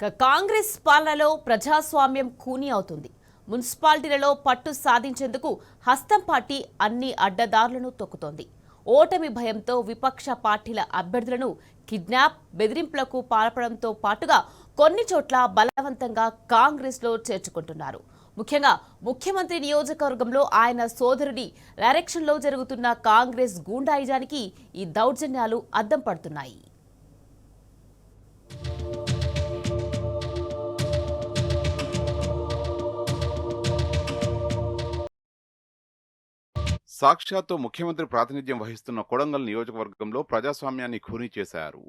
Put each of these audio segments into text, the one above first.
కాంగ్రెస్ పాలనలో ప్రజాస్వామ్యం కూని అవుతుంది. మున్సిపాలిటీలలో పట్టు సాధించేందుకు హస్తం పార్టీ అన్ని అడ్డదారులను తొక్కుతోంది. ఓటమి భయంతో విపక్ష పార్టీల అభ్యర్థులను కిడ్నాప్, బెదిరింపులకు పాల్పడంతో పాటుగా కొన్ని చోట్ల బలవంతంగా కాంగ్రెస్లో చేర్చుకుంటున్నారు. ముఖ్యంగా ముఖ్యమంత్రి నియోజకవర్గంలో ఆయన సోదరుడి డైరెక్షన్లో జరుగుతున్న కాంగ్రెస్ గూండాయిజానికి ఈ దౌర్జన్యాలు అద్దం పడుతున్నాయి. సాక్షాత్తు ముఖ్యమంత్రి ప్రాతినిధ్యం వహిస్తున్న కొడంగల్ నియోజకవర్గంలో ప్రజాస్వామ్యాన్ని ఖూనీ చేశారు.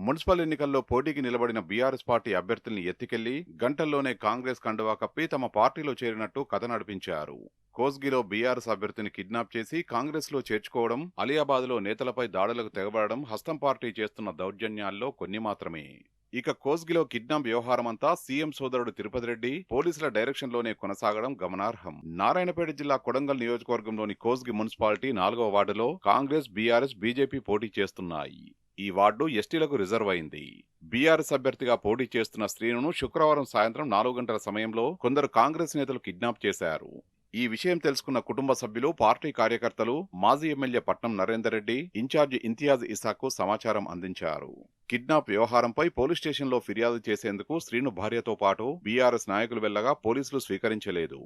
మున్సిపల్ ఎన్నికల్లో పోటీకి నిలబడిన బీఆర్ఎస్ పార్టీ అభ్యర్థుల్ని ఎత్తికెళ్లి గంటల్లోనే కాంగ్రెస్ కండువా కప్పి తమ పార్టీలో చేరినట్టు కథ నడిపించారు. కోస్గిలో బీఆర్ఎస్ అభ్యర్థిని కిడ్నాప్ చేసి కాంగ్రెస్ లో చేర్చుకోవడం, అలియాబాద్లో నేతలపై దాడులకు తెగబడడం హస్తం పార్టీ చేస్తున్న దౌర్జన్యాల్లో కొన్ని మాత్రమే. ఇక కోస్గిలో కిడ్నాప్ వ్యవహారమంతా సీఎం సోదరుడు తిరుపతి రెడ్డి పోలీసుల డైరెక్షన్లోనే కొనసాగడం గమనార్హం. నారాయణపేట జిల్లా కొడంగల్ నియోజకవర్గంలోని కోస్గి మున్సిపాలిటీ 4వ వార్డులో కాంగ్రెస్, బీఆర్ఎస్, బీజేపీ పోటీ చేస్తున్నాయి. ఈ వార్డు ఎస్టీలకు రిజర్వ్ అయింది. బీఆర్ఎస్ అభ్యర్థిగా పోటీ చేస్తున్న శ్రీనును శుక్రవారం సాయంత్రం 4 గంటల సమయంలో కొందరు కాంగ్రెస్ నేతలు కిడ్నాప్ చేశారు. ఈ విషయం తెలుసుకున్న కుటుంబ సభ్యులు, పార్టీ కార్యకర్తలు మాజీ ఎమ్మెల్యే పట్నం నరేందర్ రెడ్డి, ఇన్ఛార్జి ఇంతియాజ్ ఇసాకు సమాచారం అందించారు. కిడ్నాప్ వ్యవహారంపై పోలీస్ స్టేషన్లో ఫిర్యాదు చేసేందుకు శ్రీను భార్యతో పాటు బీఆర్ఎస్ నాయకులు వెళ్లగా పోలీసులు స్వీకరించలేదు.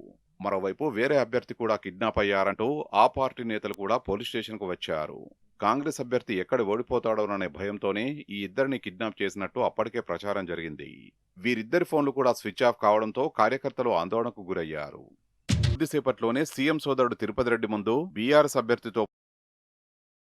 మరోవైపు వేరే అభ్యర్థి కూడా కిడ్నాప్ అయ్యారంటూ ఆ పార్టీ నేతలు కూడా పోలీస్ స్టేషన్కు వచ్చారు. కాంగ్రెస్ అభ్యర్థి ఎక్కడ ఓడిపోతాడోననే భయంతోనే ఈ ఇద్దరిని కిడ్నాప్ చేసినట్టు అప్పటికే ప్రచారం జరిగింది. వీరిద్దరి ఫోన్లు కూడా స్విచ్ ఆఫ్ కావడంతో కార్యకర్తలు ఆందోళనకు గురయ్యారు. కొద్దిసేపట్లోనే సీఎం సోదరుడు తిరుపతి రెడ్డి ముందు బీఆర్ఎస్ అభ్యర్థితో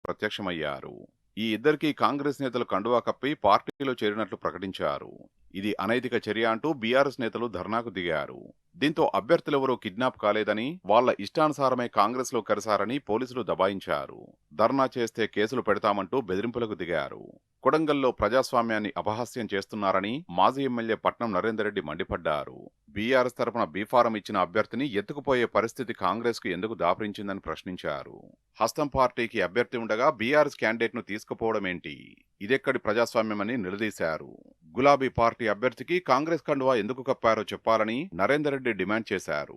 ప్రత్యక్షమయ్యారు. ఈ ఇద్దరికీ కాంగ్రెస్ నేతలు కండువా కప్పి పార్టీలో చేరినట్లు ప్రకటించారు. ఇది అనైతిక చర్య అంటూ బీఆర్ఎస్ నేతలు ధర్నాకు దిగారు. దీంతో అభ్యర్థులెవరూ కిడ్నాప్ కాలేదని, వాళ్ల ఇష్టానుసారమే కాంగ్రెస్ లో కలిశారని పోలీసులు దబాయించారు. ధర్నా చేస్తే కేసులు పెడతామంటూ బెదిరింపులకు దిగారు. కొడంగల్లో ప్రజాస్వామ్యాన్ని అపహాస్యం చేస్తున్నారని మాజీ ఎమ్మెల్యే పట్నం నరేందర్ రెడ్డి మండిపడ్డారు. బీఆర్ఎస్ తరపున బీఫారం ఇచ్చిన అభ్యర్థిని ఎత్తుకుపోయే పరిస్థితి కాంగ్రెస్ కు ఎందుకు దాపరించిందని ప్రశ్నించారు. హస్తం పార్టీకి అభ్యర్థి ఉండగా బీఆర్ఎస్ క్యాండిడేట్ ను తీసుకుపోవడమేంటి? ఇదెక్కడి ప్రజాస్వామ్యమని నిలదీశారు. గులాబీ పార్టీ అభ్యర్థికి కాంగ్రెస్ కండువా ఎందుకు కప్పారో చెప్పాలని నరేందర్ రెడ్డి డిమాండ్ చేశారు.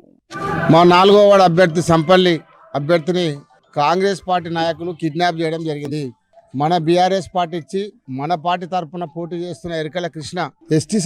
మా 4వ వార్డు అభ్యర్థి సంపల్లి అభ్యర్థిని కాంగ్రెస్ పార్టీ నాయకులు కిడ్నాప్ చేయడం జరిగింది. మన బీఆర్ఎస్ పార్టీ ఇచ్చి మన పార్టీ తరఫున పోటీ చేస్తున్న ఎరికల కృష్ణ ఎస్టీ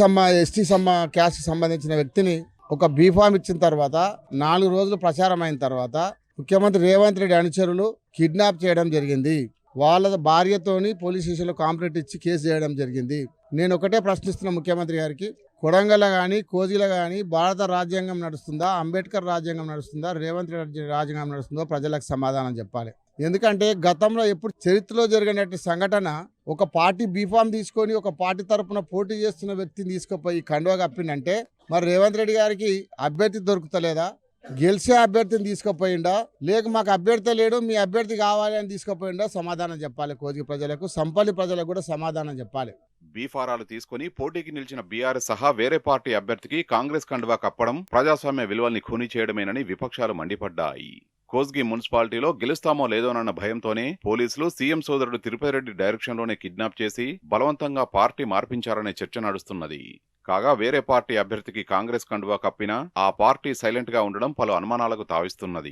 క్యాస్ట్ సంబంధించిన వ్యక్తిని ఒక బీఫామ్ ఇచ్చిన తర్వాత 4 రోజులు ప్రచారం అయిన తర్వాత ముఖ్యమంత్రి రేవంత్ రెడ్డి అనుచరులు కిడ్నాప్ చేయడం జరిగింది. వాళ్ళ భార్యతోని పోలీస్ స్టేషన్లో కాంప్లైంట్ ఇచ్చి కేసు చేయడం జరిగింది. నేను ఒకటే ప్రశ్నిస్తున్న ముఖ్యమంత్రి గారికి, కొడంగల్ కానీ కోజిలో కానీ భారత రాజ్యాంగం నడుస్తుందా, అంబేద్కర్ రాజ్యాంగం నడుస్తుందా, రేవంత్ రెడ్డి రాజ్యాంగం నడుస్తుందో ప్రజలకు సమాధానం చెప్పాలి. ఎందుకంటే గతంలో ఎప్పుడు చరిత్రలో జరిగినట్టు సంఘటన ఒక పార్టీ బీఫామ్ తీసుకొని ఒక పార్టీ తరఫున పోటీ చేస్తున్న వ్యక్తిని తీసుకుపోయి కండువా కప్పిందంటే మరి రేవంత్ రెడ్డి గారికి అభ్యర్థి దొరుకుతలేదా? గెలిచే అభ్యర్థిని తీసుకుపోయిండా, లేక మాకు అభ్యర్థి లేడు మీ అభ్యర్థి కావాలి అని తీసుకుపోయిండా? సమాధానం చెప్పాలి. కోజిగి ప్రజలకు, సంపల్లి ప్రజలకు కూడా సమాధానం చెప్పాలి. బీఫారాలు తీసుకుని పోటీకి నిలిచిన బీఆర్ఎస్ సహా వేరే పార్టీ అభ్యర్థికి కాంగ్రెస్ కండువా కప్పడం ప్రజాస్వామ్య విలువల్ని ఖూనీ చేయడమేనని విపక్షాలు మండిపడ్డాయి. కోస్గి మున్సిపాలిటీలో గెలుస్తామో లేదోనన్న భయంతోనే పోలీసులు సీఎం సోదరుడు తిరుపతి రెడ్డి డైరెక్షన్లోనే కిడ్నాప్ చేసి బలవంతంగా పార్టీ మార్పించారనే చర్చ నడుస్తున్నది. కాగా వేరే పార్టీ అభ్యర్థికి కాంగ్రెస్ కండువా కప్పినా ఆ పార్టీ సైలెంట్ గా ఉండడం పలు అనుమానాలకు తావిస్తున్నది.